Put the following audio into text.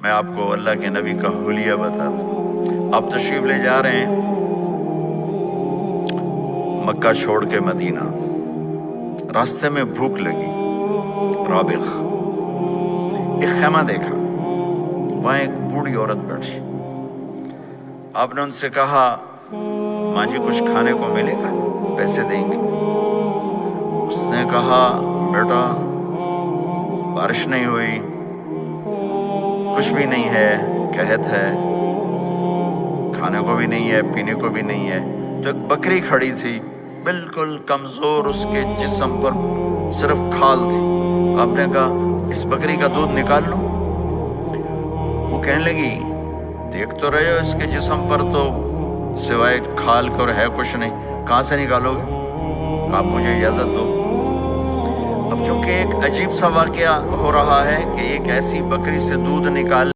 میں آپ کو اللہ کے نبی کا حلیہ بتاتا ہوں۔ آپ تشریف لے جا رہے ہیں مکہ چھوڑ کے مدینہ، راستے میں بھوک لگی، رابغ ایک خیمہ دیکھا، وہاں ایک بوڑھی عورت بیٹھی۔ آپ نے ان سے کہا ماں جی کچھ کھانے کو ملے گا، پیسے دیں گے؟ اس نے کہا بیٹا بارش نہیں ہوئی، کچھ بھی نہیں ہے، قحط ہے، کھانے کو بھی نہیں ہے، پینے کو بھی نہیں ہے۔ تو ایک بکری کھڑی تھی، بالکل کمزور، اس کے جسم پر صرف کھال تھی۔ آپ نے کہا اس بکری کا دودھ نکال لو؟ وہ کہنے لگی دیکھ تو رہے ہو اس کے جسم پر تو سوائے کھال کر ہے کچھ نہیں، کہاں سے نکالو گے؟ آپ مجھے اجازت دو۔ اب چونکہ ایک عجیب سا واقعہ ہو رہا ہے کہ ایک ایسی بکری سے دودھ نکال